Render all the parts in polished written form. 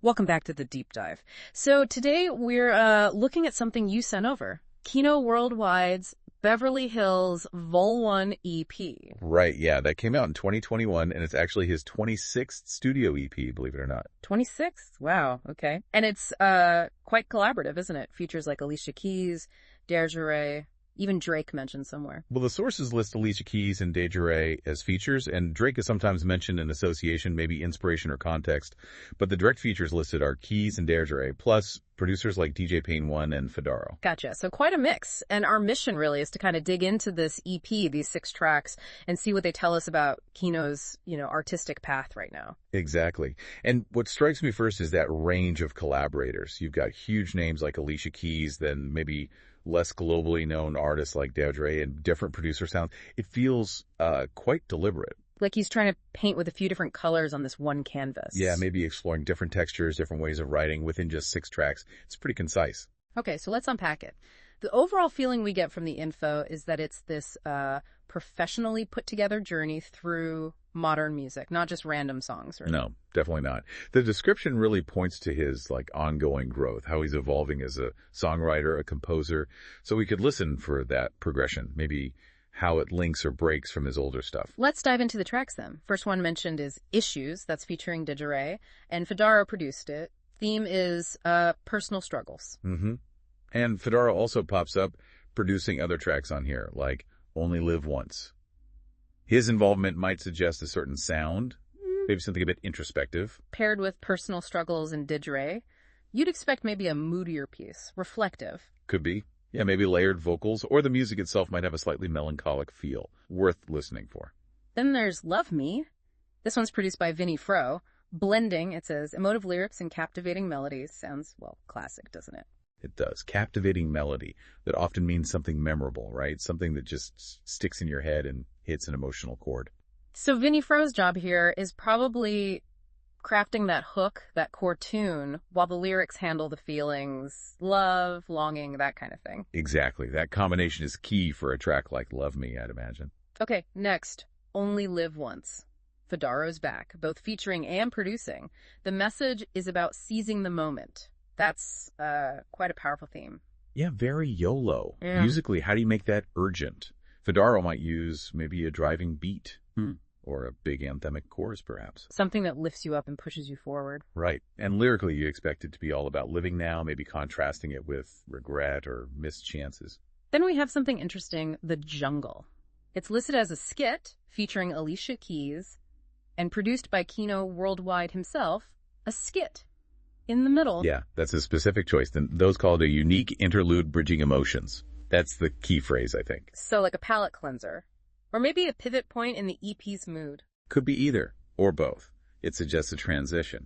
Welcome back to the deep dive. So today we're looking at something you sent over. Keeno Worldwide's Beverly Hills Vol 1 EP. Right, yeah, that came out in 2021, and it's actually his 26th studio EP, believe it or not. 26? Wow, okay. And it's quite collaborative, isn't it? Features like Alicia Keys, Desiree, even Drake mentioned somewhere. Well, the sources list Alicia Keys and Desiree as features, and Drake is sometimes mentioned in association, maybe inspiration or context. But the direct features listed are Keys and Desiree, plus producers like DJ-Pain1 and Fedaro. Gotcha. So quite a mix. And our mission really is to kind of dig into this EP, these 6 tracks, and see what they tell us about Keeno's, artistic path right now. Exactly. And what strikes me first is that range of collaborators. You've got huge names like Alicia Keys, then maybe less globally known artists like Desiree, and different producer sounds. It feels quite deliberate. Like he's trying to paint with a few different colors on this one canvas. Yeah, maybe exploring different textures, different ways of writing within just 6 tracks. It's pretty concise. Okay, so let's unpack it. The overall feeling we get from the info is that it's this professionally put together journey through modern music, not just random songs. Really. No, definitely not. The description really points to his ongoing growth, how he's evolving as a songwriter, a composer. So we could listen for that progression, maybe how it links or breaks from his older stuff. Let's dive into the tracks then. First one mentioned is Issues, that's featuring Desiree, and Fedaro produced it. Theme is personal struggles. Mm-hmm. And Fedaro also pops up producing other tracks on here, like Only Live Once. His involvement might suggest a certain sound, maybe something a bit introspective. Paired with personal struggles and Desiree, you'd expect maybe a moodier piece, reflective. Could be. Yeah, maybe layered vocals, or the music itself might have a slightly melancholic feel, worth listening for. Then there's Love Me. This one's produced by Vinnie Fro. Blending, it says, emotive lyrics and captivating melodies. Sounds, classic, doesn't it? It does. Captivating melody that often means something memorable, right? Something that just sticks in your head and hits an emotional chord. So Vinnie Fro's job here is probably crafting that hook, that core tune, while the lyrics handle the feelings, love, longing, that kind of thing. Exactly. That combination is key for a track like Love Me, I'd imagine. Okay, next, Only Live Once. Fedaro's back, both featuring and producing. The message is about seizing the moment. That's quite a powerful theme. Yeah, very YOLO. Yeah. Musically, how do you make that urgent? Fedaro might use maybe a driving beat or a big anthemic chorus, perhaps. Something that lifts you up and pushes you forward. Right. And lyrically, you expect it to be all about living now, maybe contrasting it with regret or missed chances. Then we have something interesting, The Jungle. It's listed as a skit featuring Alicia Keys and produced by Keeno Worldwide himself, a skit. In the middle. Yeah, that's a specific choice. Then those called a unique interlude bridging emotions. That's the key phrase, I think. So like a palate cleanser. Or maybe a pivot point in the EP's mood. Could be either, or both. It suggests a transition.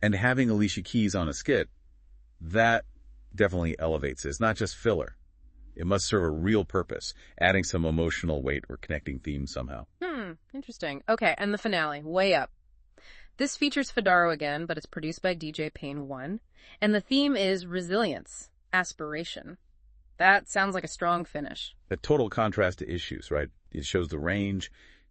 And having Alicia Keys on a skit, that definitely elevates it. It's not just filler. It must serve a real purpose, adding some emotional weight or connecting themes somehow. Interesting. Okay, and the finale, Way Up. This features Fedaro again, but it's produced by DJ-Pain1. And the theme is resilience, aspiration. That sounds like a strong finish. A total contrast to Issues, right? It shows the range.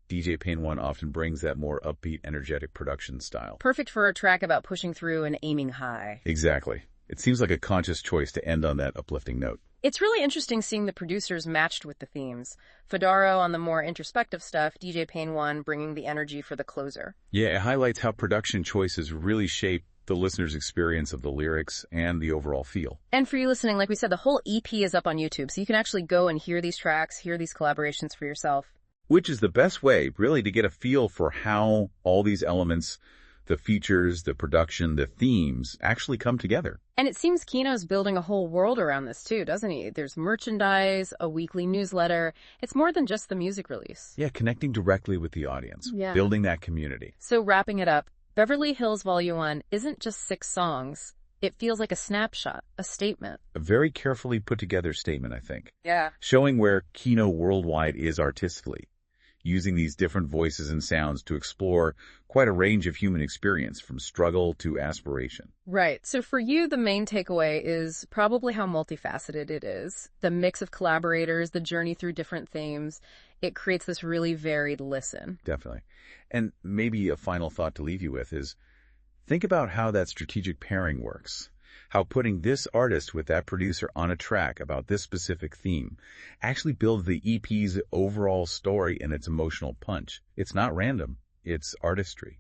DJ-Pain1 often brings that more upbeat, energetic production style. Fperfect for a track about pushing through and aiming high. Exactly. It seems like a conscious choice to end on that uplifting note. It's really interesting seeing the producers matched with the themes. Fedaro on the more introspective stuff, DJ-Pain1 bringing the energy for the closer. Yeah, it highlights how production choices really shape the listener's experience of the lyrics and the overall feel. And for you listening, like we said, the whole EP is up on YouTube, so you can actually go and hear these tracks, hear these collaborations for yourself. Which is the best way, really, to get a feel for how all these elements, the features, the production, the themes, actually come together. And it seems Keeno's building a whole world around this too, doesn't he? There's merchandise, a weekly newsletter. It's more than just the music release. Yeah, connecting directly with the audience, building that community. So wrapping it up, Beverly Hills Volume 1 isn't just 6 songs. It feels like a snapshot, a statement. A very carefully put together statement, I think. Yeah. Showing where Keeno Worldwide is artistically, using these different voices and sounds to explore quite a range of human experience, from struggle to aspiration. Right. So for you, the main takeaway is probably how multifaceted it is. The mix of collaborators, the journey through different themes. It creates this really varied listen. Definitely. And maybe a final thought to leave you with is, Think about how that strategic pairing works. How putting this artist with that producer on a track about this specific theme actually builds the EP's overall story and its emotional punch. It's not random, it's artistry.